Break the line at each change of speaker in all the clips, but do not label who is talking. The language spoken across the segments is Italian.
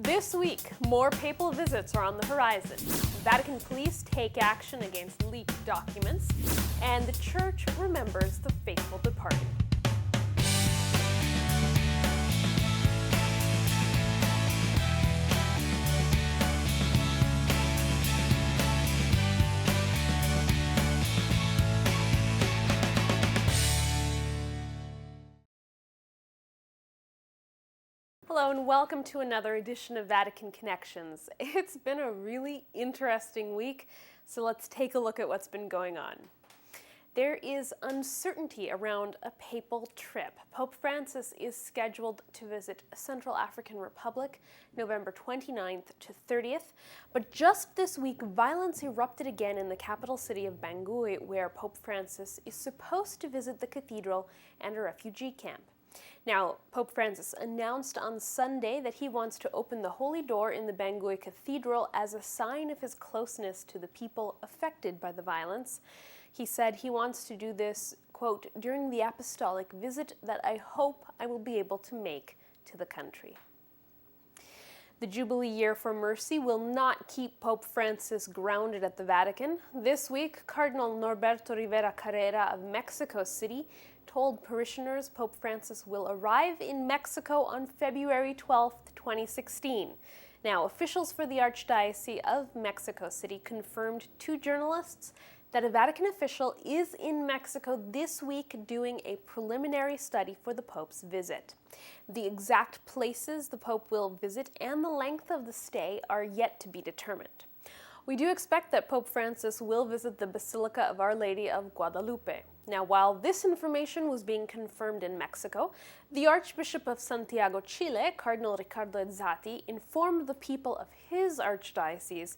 This week, more papal visits are on the horizon. Vatican police take action against leaked documents, and the Church remembers the faithful departed. Hello and welcome to another edition of Vatican Connections. It's been a really interesting week, so let's take a look at what's been going on. There is uncertainty around a papal trip. Pope Francis is scheduled to visit Central African Republic November 29th to 30th, but just this week violence erupted again in the capital city of Bangui, where Pope Francis is supposed to visit the cathedral and a refugee camp. Now, Pope Francis announced on Sunday that he wants to open the Holy Door in the Bangui Cathedral as a sign of his closeness to the people affected by the violence. He said he wants to do this, quote, during the apostolic visit that I hope I will be able to make to the country. The Jubilee Year for Mercy will not keep Pope Francis grounded at the Vatican. This week, Cardinal Norberto Rivera Carrera of Mexico City told parishioners Pope Francis will arrive in Mexico on February 12, 2016. Now, officials for the Archdiocese of Mexico City confirmed to journalists that a Vatican official is in Mexico this week doing a preliminary study for the Pope's visit. The exact places the Pope will visit and the length of the stay are yet to be determined. We do expect that Pope Francis will visit the Basilica of Our Lady of Guadalupe. Now, while this information was being confirmed in Mexico, the Archbishop of Santiago, Chile, Cardinal Ricardo Ezzati, informed the people of his archdiocese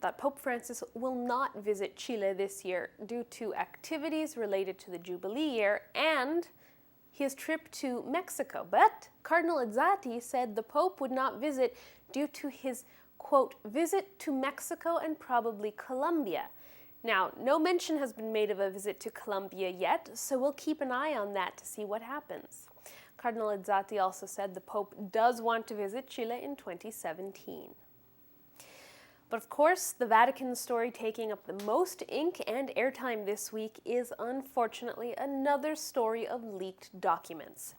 that Pope Francis will not visit Chile this year due to activities related to the Jubilee year and his trip to Mexico. But Cardinal Ezzati said the Pope would not visit due to his, quote, visit to Mexico and probably Colombia. Now, no mention has been made of a visit to Colombia yet, so we'll keep an eye on that to see what happens. Cardinal Ezzati also said the Pope does want to visit Chile in 2017. But of course, the Vatican story taking up the most ink and airtime this week is unfortunately another story of leaked documents.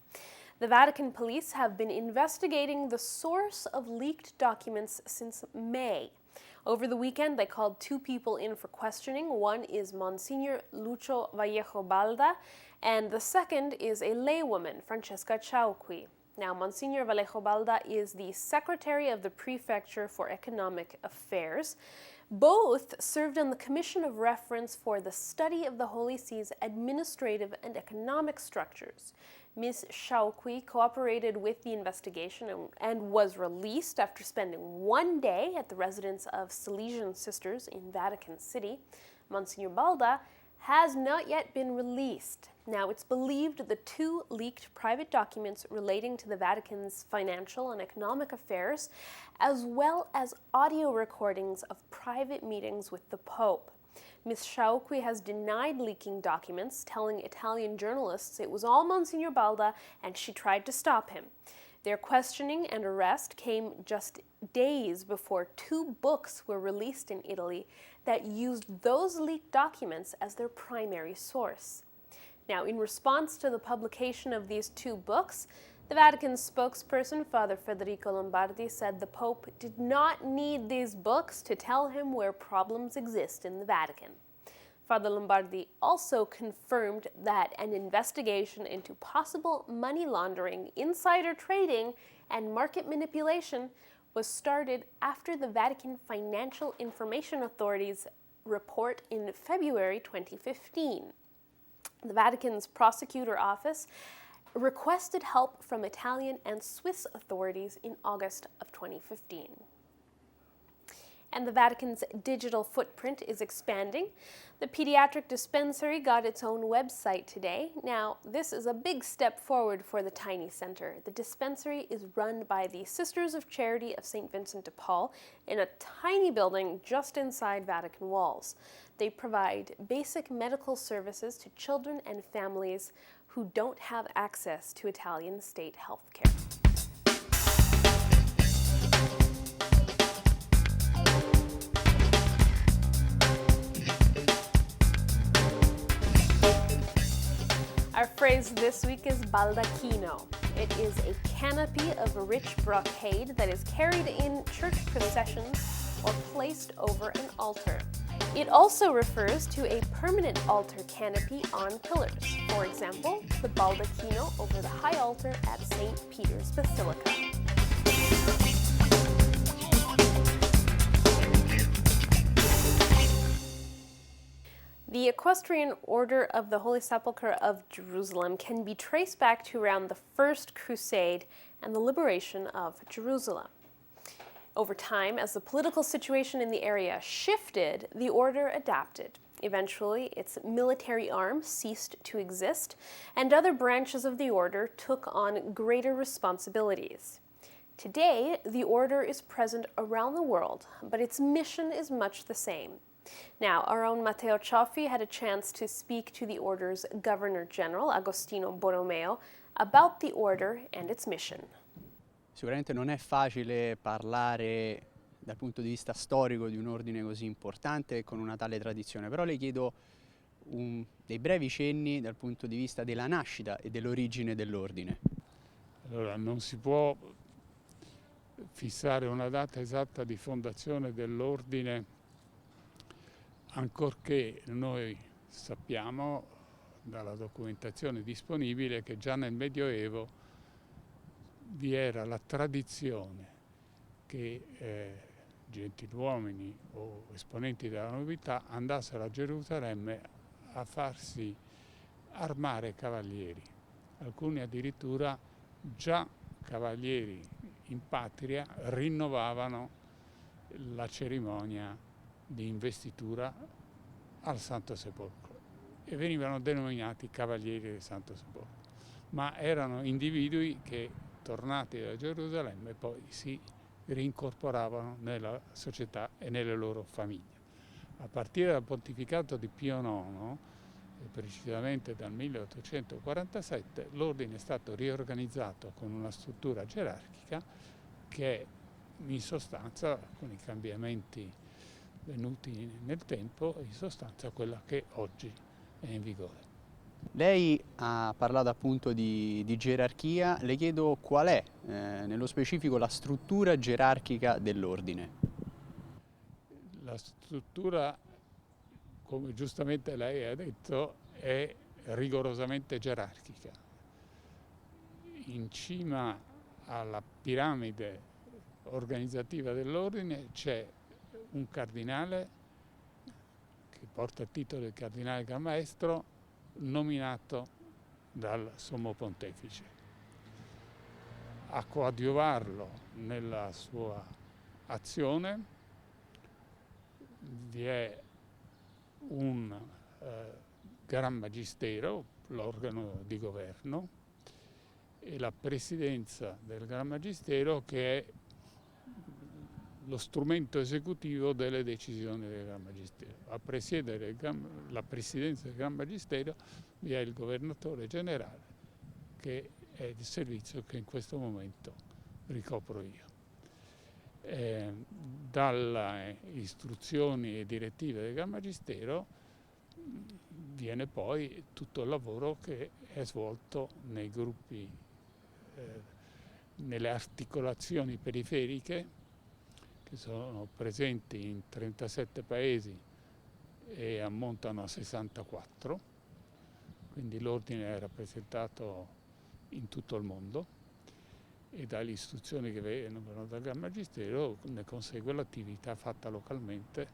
The Vatican police have been investigating the source of leaked documents since May. Over the weekend, they called two people in for questioning. One is Monsignor Lucho Vallejo Balda, and the second is a laywoman, Francesca Chauqui. Now, Monsignor Vallejo Balda is the Secretary of the Prefecture for Economic Affairs. Both served on the Commission of Reference for the study of the Holy See's administrative and economic structures. Ms. Chauqui cooperated with the investigation and was released after spending one day at the residence of Salesian sisters in Vatican City. Monsignor Balda has not yet been released. Now, it's believed the two leaked private documents relating to the Vatican's financial and economic affairs, as well as audio recordings of private meetings with the Pope. Ms. Chauqui has denied leaking documents, telling Italian journalists it was all Monsignor Balda and she tried to stop him. Their questioning and arrest came just days before two books were released in Italy that used those leaked documents as their primary source. Now, in response to the publication of these two books, the Vatican spokesperson, Father Federico Lombardi, said the Pope did not need these books to tell him where problems exist in the Vatican. Father Lombardi also confirmed that an investigation into possible money laundering, insider trading, and market manipulation was started after the Vatican Financial Information Authority's report in February 2015. The Vatican's prosecutor office requested help from Italian and Swiss authorities in August of 2015. And the Vatican's digital footprint is expanding. The pediatric dispensary got its own website today. Now, this is a big step forward for the tiny center. The dispensary is run by the Sisters of Charity of St. Vincent de Paul in a tiny building just inside Vatican walls. They provide basic medical services to children and families who don't have access to Italian state health care. Our phrase this week is baldacchino. It is a canopy of rich brocade that is carried in church processions or placed over an altar. It also refers to a permanent altar canopy on pillars. For example, the baldacchino over the high altar at St. Peter's Basilica. The Equestrian Order of the Holy Sepulchre of Jerusalem can be traced back to around the First Crusade and the liberation of Jerusalem. Over time, as the political situation in the area shifted, the order adapted. Eventually, its military arm ceased to exist, and other branches of the order took on greater responsibilities. Today, the order is present around the world, but its mission is much the same. Now, our own Matteo Cioffi had a chance to speak to the order's Governor General, Agostino Borromeo, about the order and its mission.
Sicuramente non è facile parlare dal punto di vista storico di un ordine così importante e con una tale tradizione, però le chiedo dei brevi cenni dal punto di vista della nascita e dell'origine dell'ordine.
Allora, non si può fissare una data esatta di fondazione dell'ordine, ancorché noi sappiamo dalla documentazione disponibile che già nel Medioevo vi era la tradizione che gentiluomini o esponenti della nobiltà andassero a Gerusalemme a farsi armare cavalieri. Alcuni addirittura già cavalieri in patria rinnovavano la cerimonia di investitura al Santo Sepolcro e venivano denominati cavalieri del Santo Sepolcro, ma erano individui che tornati da Gerusalemme poi si rincorporavano nella società e nelle loro famiglie. A partire dal pontificato di Pio IX, precisamente dal 1847, l'ordine è stato riorganizzato con una struttura gerarchica che è in sostanza, con i cambiamenti venuti nel tempo, in sostanza quella che oggi è in vigore.
Lei ha parlato appunto di gerarchia, le chiedo qual è nello specifico la struttura gerarchica dell'ordine.
La struttura, come giustamente lei ha detto, è rigorosamente gerarchica. In cima alla piramide organizzativa dell'ordine c'è un cardinale che porta il titolo di cardinale Gran Maestro, nominato dal Sommo Pontefice. A coadiuvarlo nella sua azione vi è un Gran Magistero, l'organo di governo, e la presidenza del Gran Magistero, che è lo strumento esecutivo delle decisioni del Gran Magistero. A presiedere la presidenza del Gran Magistero vi è il governatore generale, che è il servizio che in questo momento ricopro io. Dalle istruzioni e direttive del Gran Magistero viene poi tutto il lavoro che è svolto nei gruppi, nelle articolazioni periferiche, che sono presenti in 37 paesi e ammontano a 64, quindi l'ordine è rappresentato in tutto il mondo e dalle istruzioni che vengono dal Gran Magistero ne consegue l'attività fatta localmente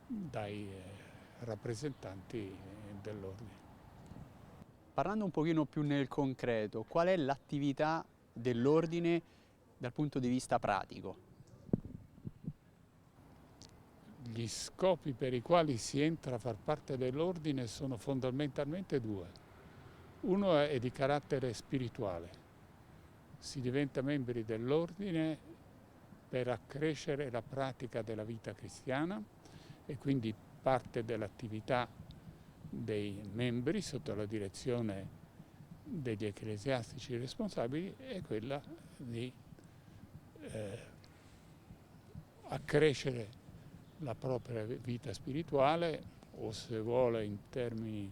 dai rappresentanti dell'ordine.
Parlando un pochino più nel concreto, qual è l'attività dell'ordine dal punto di vista pratico?
Gli scopi per i quali si entra a far parte dell'ordine sono fondamentalmente due. Uno è di carattere spirituale. Si diventa membri dell'ordine per accrescere la pratica della vita cristiana e quindi parte dell'attività dei membri sotto la direzione degli ecclesiastici responsabili è quella di accrescere la propria vita spirituale, o se vuole in termini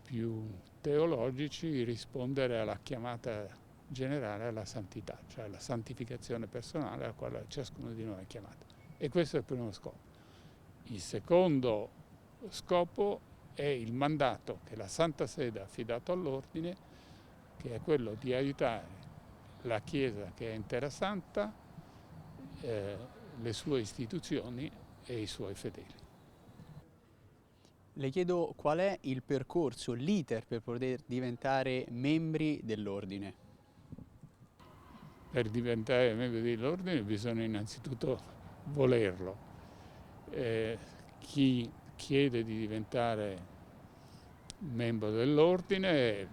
più teologici rispondere alla chiamata generale alla santità, cioè alla santificazione personale alla quale ciascuno di noi è chiamato. E questo è il primo scopo. Il secondo scopo è il mandato che la Santa Sede ha affidato all'Ordine, che è quello di aiutare la Chiesa che è in Terra Santa, le sue istituzioni e i suoi fedeli.
Le chiedo qual è il percorso, l'iter per poter diventare membri dell'ordine.
Per diventare membri dell'ordine bisogna innanzitutto volerlo. Chi chiede di diventare membro dell'ordine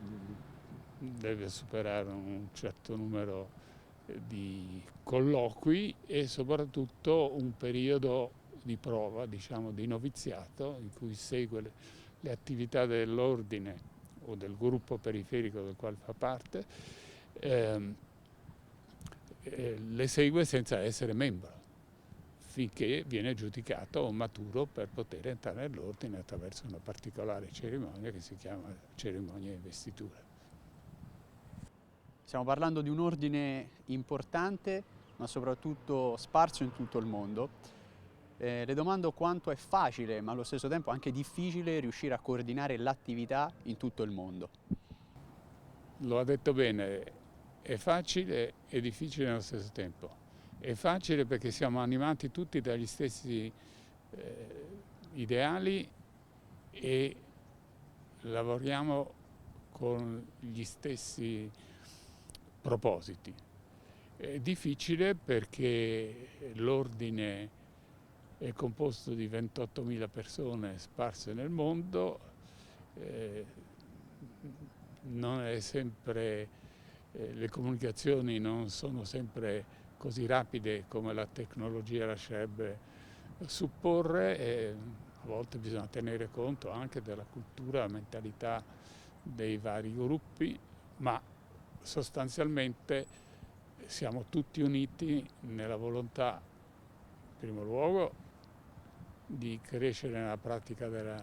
deve superare un certo numero di colloqui e soprattutto un periodo di prova, diciamo di noviziato, in cui segue le attività dell'ordine o del gruppo periferico del quale fa parte, le segue senza essere membro, finché viene giudicato maturo per poter entrare nell'ordine attraverso una particolare cerimonia che si chiama cerimonia di investitura.
Stiamo parlando di un ordine importante, ma soprattutto sparso in tutto il mondo. Le domando quanto è facile, ma allo stesso tempo anche difficile, riuscire a coordinare l'attività in tutto il mondo.
Lo ha detto bene, è facile e difficile nello stesso tempo. È facile perché siamo animati tutti dagli stessi ideali e lavoriamo con gli stessi propositi. È difficile perché l'ordine è composto di 28.000 persone sparse nel mondo, non è sempre, le comunicazioni non sono sempre così rapide come la tecnologia lascerebbe supporre, e a volte bisogna tenere conto anche della cultura, della mentalità dei vari gruppi, ma sostanzialmente siamo tutti uniti nella volontà, in primo luogo, di crescere nella pratica della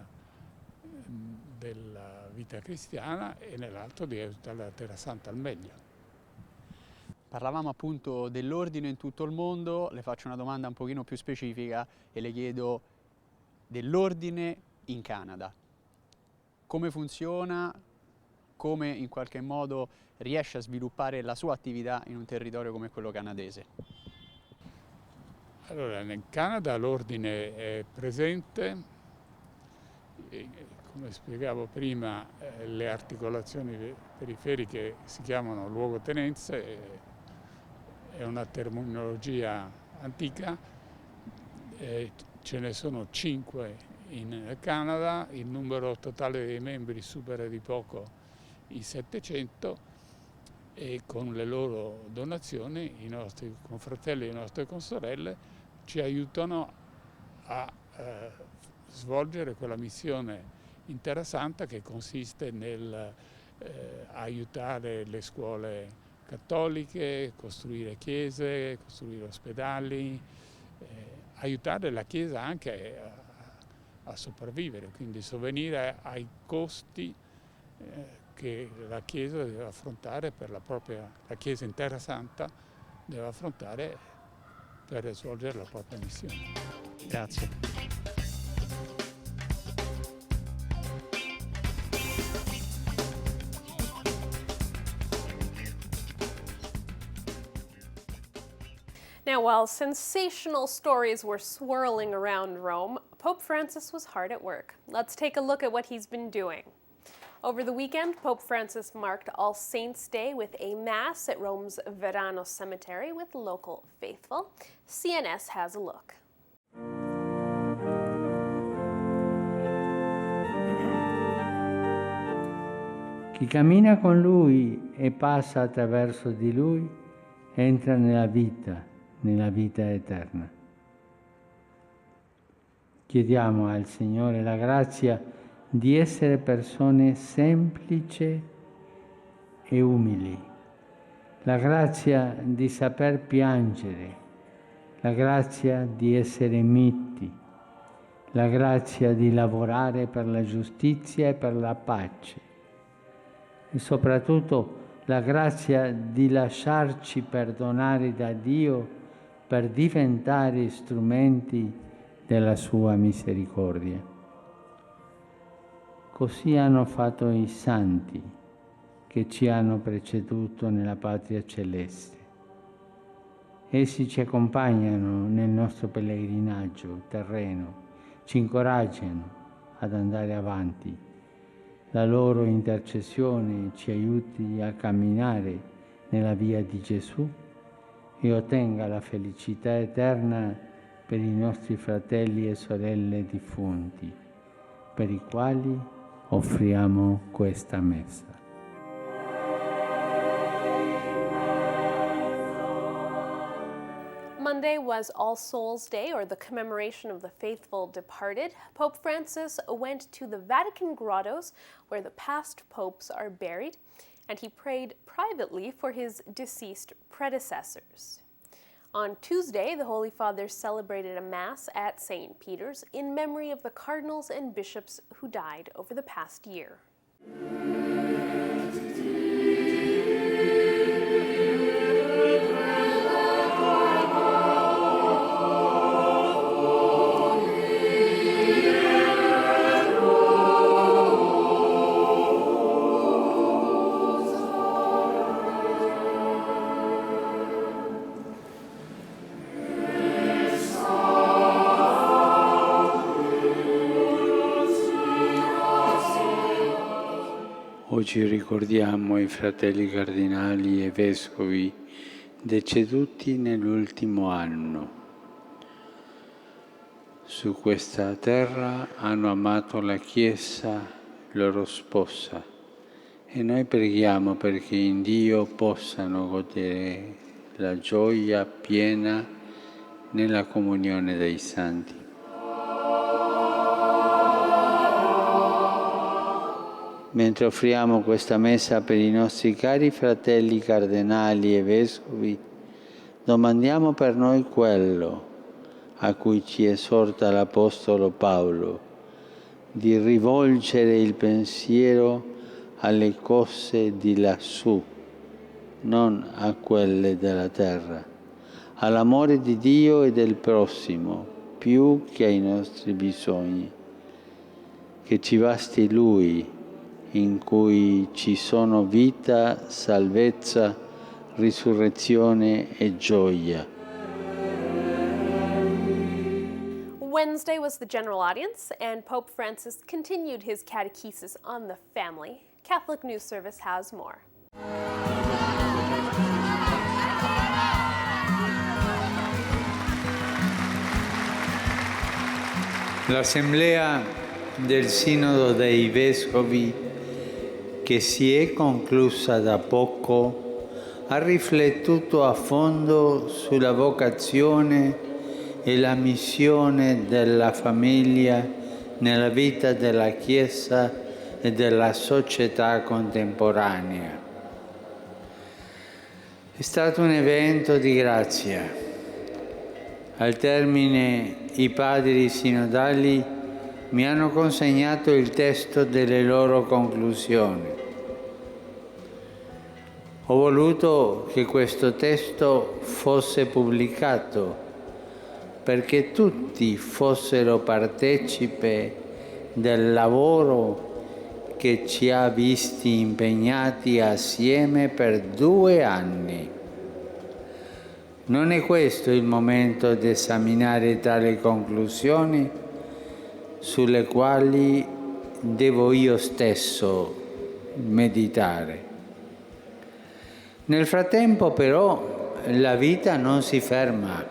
vita cristiana e nell'altro di aiutare la Terra Santa al meglio.
Parlavamo appunto dell'ordine in tutto il mondo, le faccio una domanda un pochino più specifica e le chiedo dell'ordine in Canada. Come funziona? Come in qualche modo riesce a sviluppare la sua attività in un territorio come quello canadese?
Allora, nel Canada l'ordine è presente, e, come spiegavo prima, le articolazioni periferiche si chiamano luogotenenze, è una terminologia antica, ce ne sono 5 in Canada, il numero totale dei membri supera di poco i 700 e con le loro donazioni i nostri confratelli e le nostre consorelle ci aiutano a svolgere quella missione in Terra Santa che consiste nel aiutare le scuole cattoliche, costruire chiese, costruire ospedali, aiutare la Chiesa anche a sopravvivere, quindi sovvenire ai costi che la Chiesa deve affrontare per la Chiesa in Terra Santa deve affrontare per svolgere la propria missione.
Grazie.
Now, while sensational stories were swirling around Rome, Pope Francis was hard at work. Let's take a look at what he's been doing. Over the weekend, Pope Francis marked All Saints' Day with a Mass at Rome's Verano Cemetery with local faithful. CNS has a look.
Chi cammina con Lui e passa attraverso di Lui entra nella vita eterna. Chiediamo al Signore la grazia di essere persone semplici e umili, la grazia di saper piangere, la grazia di essere miti, la grazia di lavorare per la giustizia e per la pace e soprattutto la grazia di lasciarci perdonare da Dio per diventare strumenti della sua misericordia. Così hanno fatto i santi che ci hanno preceduto nella patria celeste. Essi ci accompagnano nel nostro pellegrinaggio terreno, ci incoraggiano ad andare avanti. La loro intercessione ci aiuti a camminare nella via di Gesù e ottenga la felicità eterna per i nostri fratelli e sorelle defunti, per i quali offriamo questa messa.
Monday was All Souls Day, or the commemoration of the faithful departed. Pope Francis went to the Vatican grottos, where the past popes are buried, and he prayed privately for his deceased predecessors. On Tuesday, the Holy Father celebrated a Mass at St. Peter's in memory of the cardinals and bishops who died over the past year.
Oggi ricordiamo i fratelli cardinali e vescovi deceduti nell'ultimo anno. Su questa terra hanno amato la Chiesa, loro sposa, e noi preghiamo perché in Dio possano godere la gioia piena nella comunione dei santi. Mentre offriamo questa messa per i nostri cari fratelli cardinali e vescovi, domandiamo per noi quello a cui ci esorta l'Apostolo Paolo, di rivolgere il pensiero alle cose di lassù, non a quelle della terra, all'amore di Dio e del prossimo, più che ai nostri bisogni. Che ci basti Lui, in cui ci sono vita, salvezza, risurrezione e gioia.
Wednesday was the general audience, and Pope Francis continued his catechesis on the family. Catholic News Service has more.
L'Assemblea del Sinodo dei Vescovi, che si è conclusa da poco, ha riflettuto a fondo sulla vocazione e la missione della famiglia nella vita della Chiesa e della società contemporanea. È stato un evento di grazia. Al termine, i padri sinodali mi hanno consegnato il testo delle loro conclusioni. Ho voluto che questo testo fosse pubblicato perché tutti fossero partecipi del lavoro che ci ha visti impegnati assieme per 2 anni. Non è questo il momento di esaminare tali conclusioni, sulle quali devo io stesso meditare. Nel frattempo, però, la vita non si ferma.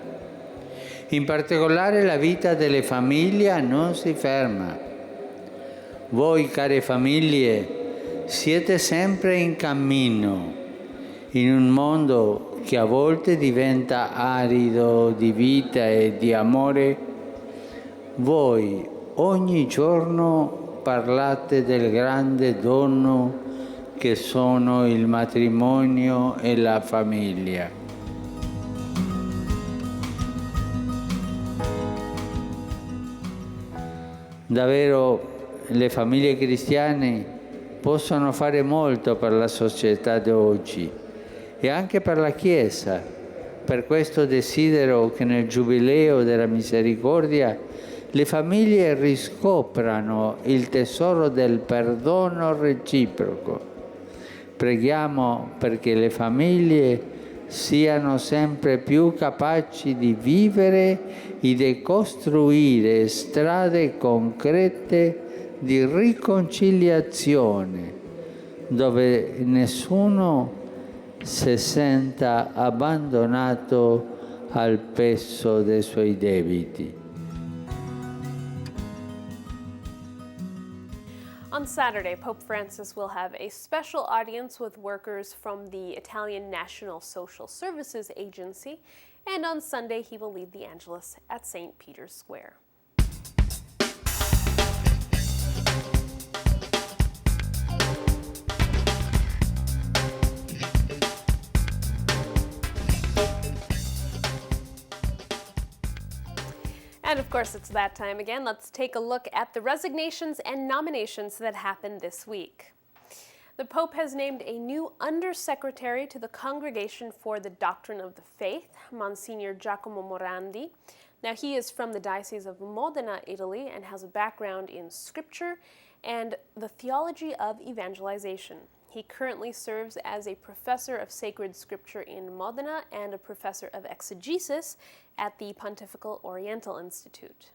In particolare la vita delle famiglie non si ferma. Voi, care famiglie, siete sempre in cammino, in un mondo che a volte diventa arido di vita e di amore. Voi ogni giorno parlate del grande dono che sono il matrimonio e la famiglia. Davvero le famiglie cristiane possono fare molto per la società di oggi e anche per la Chiesa. Per questo desidero che nel Giubileo della Misericordia le famiglie riscoprano il tesoro del perdono reciproco. Preghiamo perché le famiglie siano sempre più capaci di vivere e di costruire strade concrete di riconciliazione, dove nessuno si senta abbandonato al peso dei suoi debiti.
On Saturday, Pope Francis will have a special audience with workers from the Italian National Social Services Agency, and on Sunday he will lead the Angelus at St. Peter's Square. And of course, it's that time again. Let's take a look at the resignations and nominations that happened this week. The Pope has named a new undersecretary to the Congregation for the Doctrine of the Faith, Monsignor Giacomo Morandi. Now, he is from the Diocese of Modena, Italy, and has a background in Scripture and the theology of evangelization. He currently serves as a professor of sacred scripture in Modena and a professor of exegesis at the Pontifical Oriental Institute.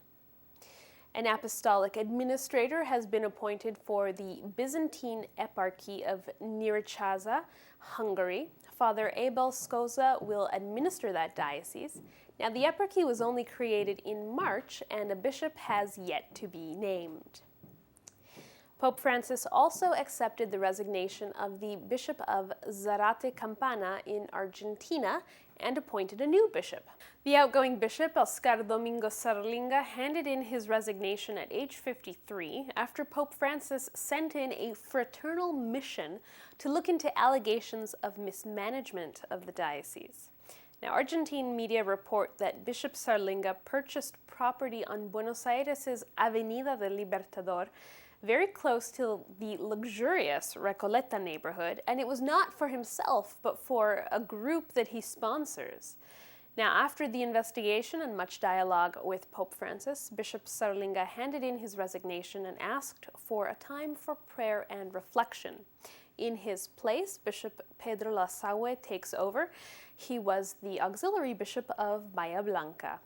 An apostolic administrator has been appointed for the Byzantine Eparchy of Nyíregyháza, Hungary. Father Abel Skoza will administer that diocese. Now, the eparchy was only created in March, and a bishop has yet to be named. Pope Francis also accepted the resignation of the Bishop of Zarate Campana in Argentina and appointed a new bishop. The outgoing bishop, Oscar Domingo Sarlinga, handed in his resignation at age 53 after Pope Francis sent in a fraternal mission to look into allegations of mismanagement of the diocese. Now, Argentine media report that Bishop Sarlinga purchased property on Buenos Aires' Avenida del Libertador, very close to the luxurious Recoleta neighborhood, and it was not for himself, but for a group that he sponsors. Now, after the investigation and much dialogue with Pope Francis, Bishop Sarlinga handed in his resignation and asked for a time for prayer and reflection. In his place, Bishop Pedro Lasaue takes over. He was the auxiliary bishop of Bahia Blanca.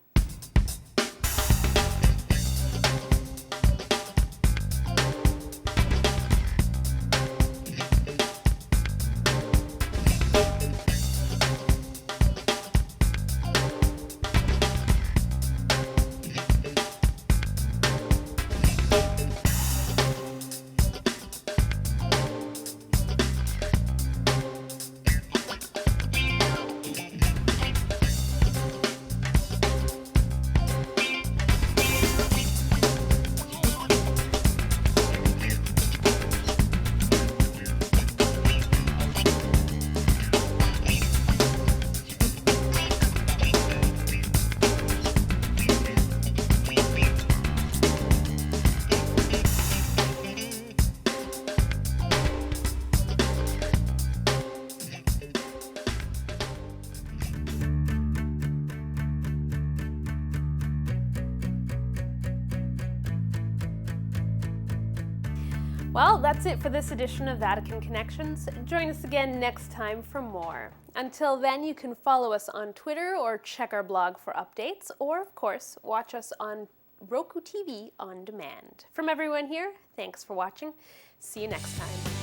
Well, that's it for this edition of Vatican Connections. Join us again next time for more. Until then, you can follow us on Twitter or check our blog for updates, or of course, watch us on Roku TV on demand. From everyone here, thanks for watching. See you next time.